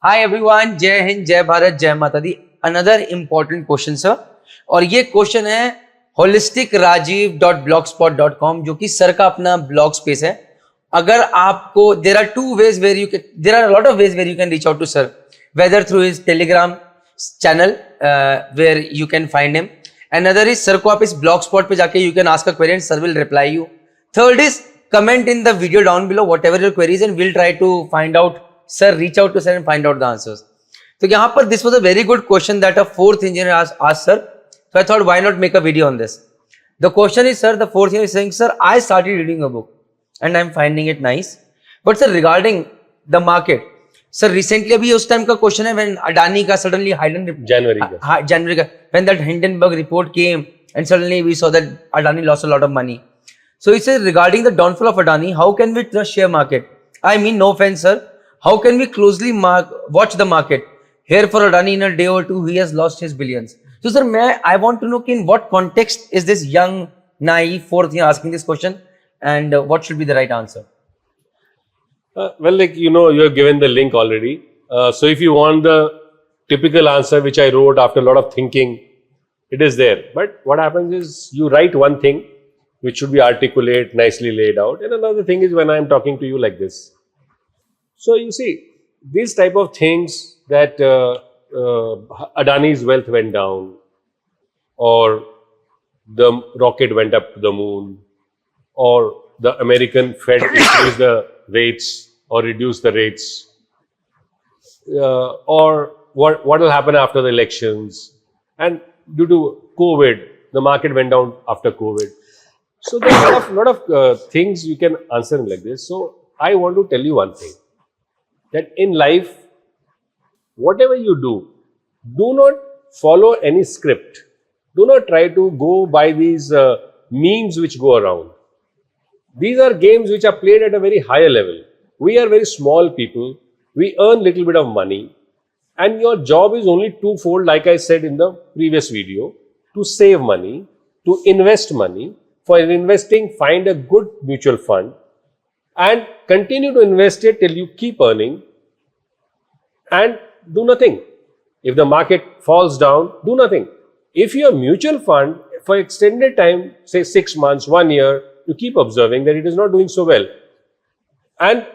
Hi everyone, जय हिंद, जय भारत, जय माता दी. Another important question sir. और ये क्वेश्चन है holisticrajiv.blogspot.com जो कि सर का अपना ब्लॉग स्पेस है. अगर आपको there are a lot of ways where you can reach out to sir, whether through his Telegram channel where you can find him. Another is sir को आप इस blog spot पे जाके you can ask a query and sir will reply you. Third is comment in the video down below whatever your queries and we'll try to find out. Sir, reach out to sir and find out the answers. So यहाँ पर this was a very good question that a fourth engineer asked sir. So I thought why not make a video on this. The question is sir, the fourth engineer is saying sir, I started reading a book and I'm finding it nice. But sir, regarding the market, sir recently अभी उस time का question है when Adani का suddenly January का when that Hindenburg report came and suddenly we saw that Adani lost a lot of money. So he says regarding the downfall of Adani, how can we trust share market? I mean no offense sir. How can we closely watch the market? Here for Adani in a day or two, he has lost his billions. So sir, I want to know in what context is this young, naive fourth year asking this question and what should be the right answer? Well, like, you have given the link already. So if you want the typical answer, which I wrote after a lot of thinking, it is there. But what happens is you write one thing, which should be articulate, nicely laid out. And another thing is when I am talking to you like this. So you see, these type of things that Adani's wealth went down, or the rocket went up to the moon, or the American Fed increased the rates or reduced the rates, or what will happen after the elections, and due to COVID, the market went down after COVID. So there are a lot of things you can answer like this. So I want to tell you one thing. That in life, whatever you do not follow any script. Do not try to go by these memes which go around. These are games which are played at a very higher level. We are very small people. We earn little bit of money. And your job is only twofold, like I said in the previous video, to save money, to invest money. For investing, find a good mutual fund and continue to invest it till you keep earning and do nothing. If the market falls down, do nothing. If your mutual fund for extended time, say 6 months, 1 year, you keep observing that it is not doing so well. And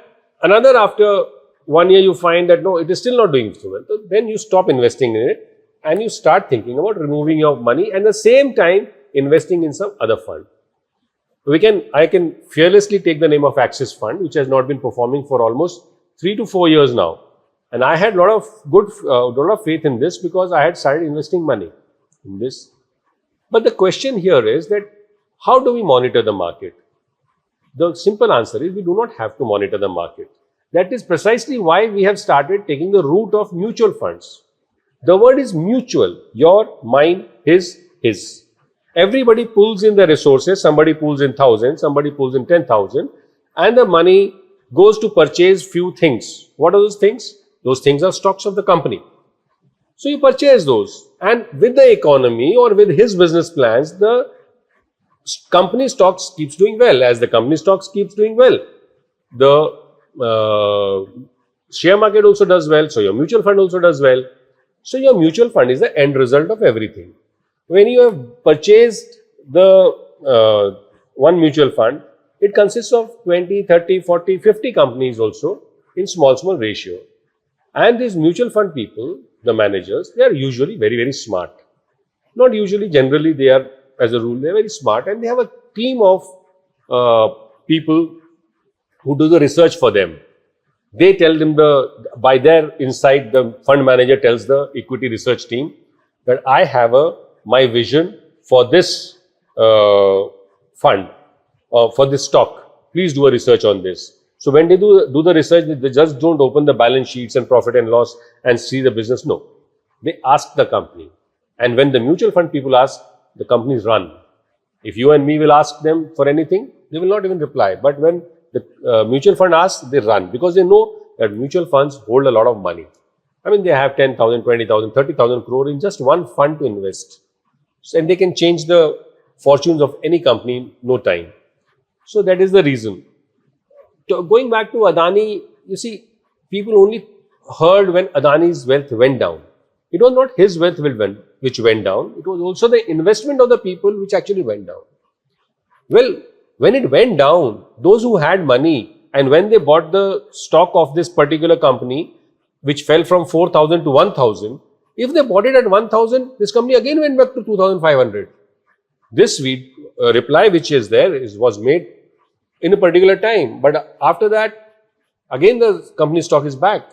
another after 1 year you find that no, it is still not doing so well. So then you stop investing in it and you start thinking about removing your money and at the same time investing in some other fund. I can fearlessly take the name of Axis Fund, which has not been performing for almost 3 to 4 years now. And I had a lot of faith in this because I had started investing money in this. But the question here is that how do we monitor the market? The simple answer is we do not have to monitor the market. That is precisely why we have started taking the route of mutual funds. The word is mutual. Your, mine, his. Everybody pulls in the resources. Somebody pulls in 1,000, somebody pulls in 10,000, and the money goes to purchase few things. What are those things? Those things are stocks of the company. So you purchase those, and with the economy or with his business plans, the company stocks keeps doing well. As the company stocks keeps doing well, the share market also does well. So your mutual fund also does well. So your mutual fund is the end result of everything. When you have purchased the one mutual fund, it consists of 20, 30, 40, 50 companies also in small ratio. And these mutual fund people, the managers, they are usually very, very smart. Not usually, generally they are, as a rule, they are very smart and they have a team of people who do the research for them. They tell them by their insight, the fund manager tells the equity research team that I have my vision for this fund or for this stock. Please do a research on this. So when they do the research, they just don't open the balance sheets and profit and loss and see the business. No, they ask the company. And when the mutual fund people ask, the companies run. If you and me will ask them for anything, they will not even reply. But when the mutual fund asks, they run because they know that mutual funds hold a lot of money. I mean, they have 10,000, 20,000, 30,000 crore in just one fund to invest. And they can change the fortunes of any company in no time. So that is the reason. Going back to Adani, you see, people only heard when Adani's wealth went down. It was not his wealth which went down. It was also the investment of the people which actually went down. Well, when it went down, those who had money and when they bought the stock of this particular company, which fell from 4,000 to 1,000, if they bought it at 1,000, this company again went back to 2,500. This reply which is there was made in a particular time. But after that, again the company stock is back.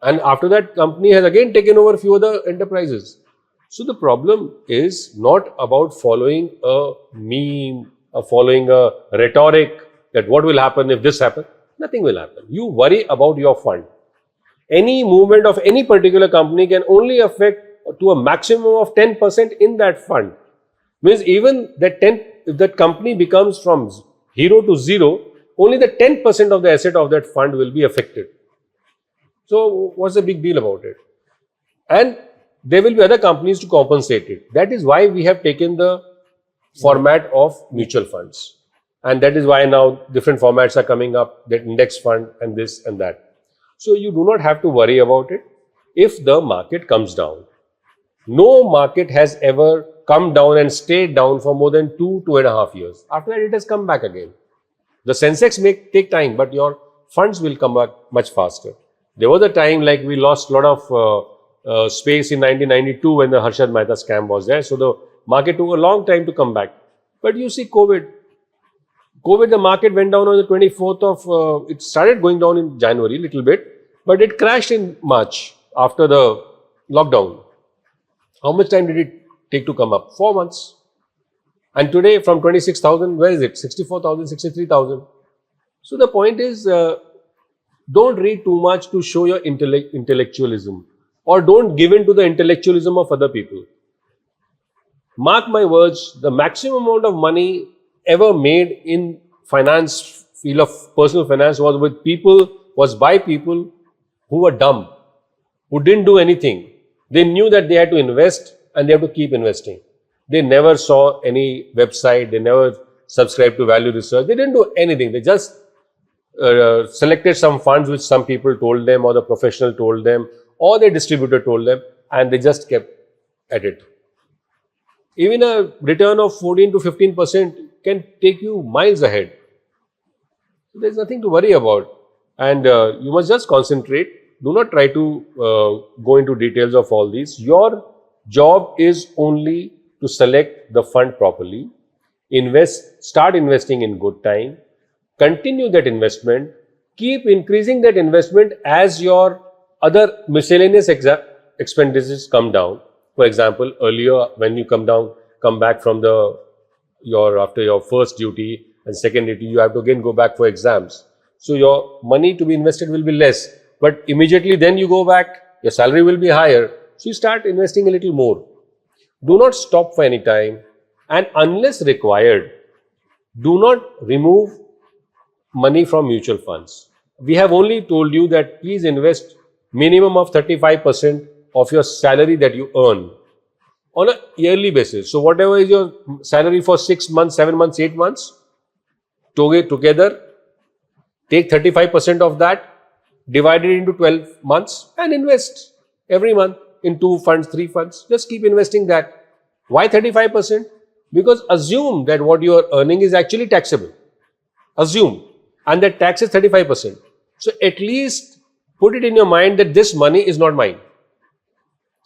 And after that, company has again taken over a few other enterprises. So the problem is not about following a meme or following a rhetoric that what will happen if this happens. Nothing will happen. You worry about your fund. Any movement of any particular company can only affect to a maximum of 10% in that fund. Means even that if that company becomes from 0 to 0, only the 10% of the asset of that fund will be affected. So what's the big deal about it? And there will be other companies to compensate it. That is why we have taken the format of mutual funds. And that is why now different formats are coming up, that index fund and this and that. So you do not have to worry about it if the market comes down. No market has ever come down and stayed down for more than 2.5 years. After that, it has come back again. The Sensex may take time, but your funds will come back much faster. There was a time like we lost a lot of space in 1992 when the Harshad Mehta scam was there. So the market took a long time to come back. But you see COVID, the market went down on the 24th of, it started going down in January a little bit, but it crashed in March after the lockdown. How much time did it take to come up? 4 months. And today from 26,000, where is it? 64,000, 63,000. So the point is, don't read too much to show your intellectualism, or don't give in to the intellectualism of other people. Mark my words, the maximum amount of money ever made in finance, field of personal finance was by people who were dumb, who didn't do anything. They knew that they had to invest and they have to keep investing. They never saw any website, they never subscribed to value research, they didn't do anything. They just selected some funds which some people told them, or the professional told them, or their distributor told them, and they just kept at it. Even a return of 14 to 15% can take you miles ahead. So there's nothing to worry about, and you must just concentrate. Do not try to go into details of all these. Your job is only to select the fund properly, start investing in good time, continue that investment, keep increasing that investment as your other miscellaneous expenditures come down. For example, earlier when you come back from after your first duty and second duty, you have to again go back for exams. So your money to be invested will be less, but immediately then you go back, your salary will be higher. So you start investing a little more. Do not stop for any time, and unless required, do not remove money from mutual funds. We have only told you that please invest minimum of 35% of your salary that you earn on a yearly basis. So whatever is your salary for 6 months, 7 months, 8 months, together, take 35% of that, divide it into 12 months and invest every month in 2 funds, 3 funds. Just keep investing that. Why 35%? Because assume that what you are earning is actually taxable. Assume. And that tax is 35%. So at least put it in your mind that this money is not mine.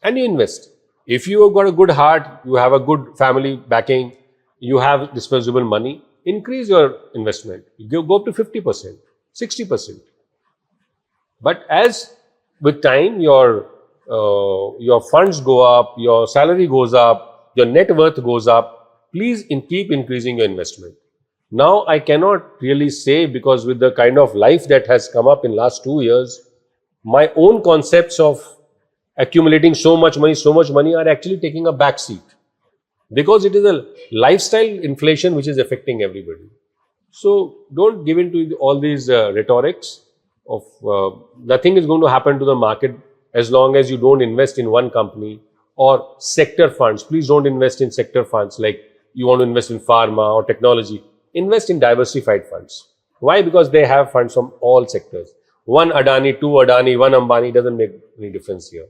And you invest. If you have got a good heart, you have a good family backing, you have disposable money, increase your investment. You go up to 50%, 60%. But as with time, your funds go up, your salary goes up, your net worth goes up, please keep increasing your investment. Now, I cannot really say, because with the kind of life that has come up in last 2 years, my own concepts of accumulating so much money are actually taking a back seat, because it is a lifestyle inflation which is affecting everybody. So don't give in to all these rhetorics of nothing is going to happen to the market as long as you don't invest in one company or sector funds. Please don't invest in sector funds like you want to invest in pharma or technology. Invest in diversified funds. Why? Because they have funds from all sectors. one Adani, two Adani, one Ambani, doesn't make any difference here.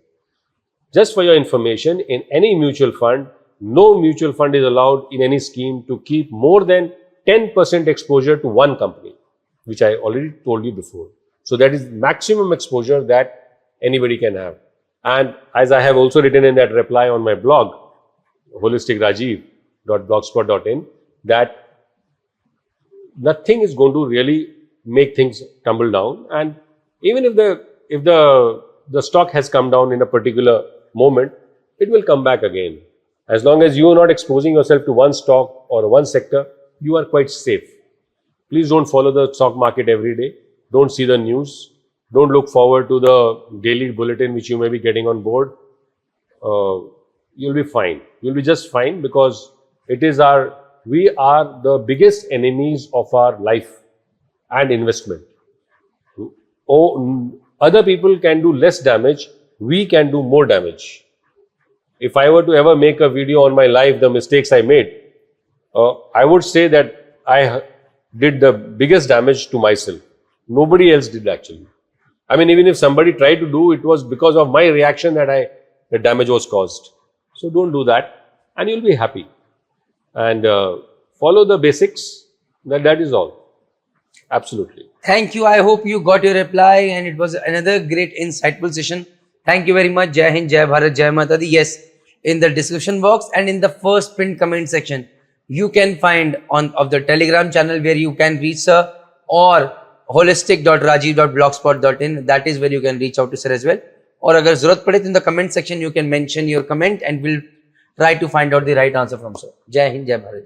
Just for your information, in any mutual fund, no mutual fund is allowed in any scheme to keep more than 10% exposure to one company, which I already told you before. So that is maximum exposure that anybody can have. And as I have also written in that reply on my blog, holisticrajeev.blogspot.in, that nothing is going to really make things tumble down. And even if the stock has come down in a particular moment, it will come back again. As long as you are not exposing yourself to one stock or one sector, you are quite safe. Please don't follow the stock market every day. Don't see the news. Don't look forward to the daily bulletin which you may be getting on board. You'll be fine. You'll be just fine, because we are the biggest enemies of our life and investment. Other people can do less damage. We can do more damage. If I were to ever make a video on my life, the mistakes I made, I would say that I did the biggest damage to myself. Nobody else did actually. I mean, even if somebody tried to do, it was because of my reaction that the damage was caused. So don't do that, and you'll be happy. And follow the basics. That is all. Absolutely. Thank you. I hope you got your reply, and it was another great insightful session. Thank you very much. Jai Hind, Jai Bharat, Jai Mata Di. Yes, in the description box and in the first pinned comment section, you can find of the Telegram channel where you can reach sir, or holistic.rajeev.blogspot.in. That is where you can reach out to sir as well. Or agar zarurat pade, in the comment section you can mention your comment and we'll try to find out the right answer from sir. Jai Hind, Jai Bharat, Jai.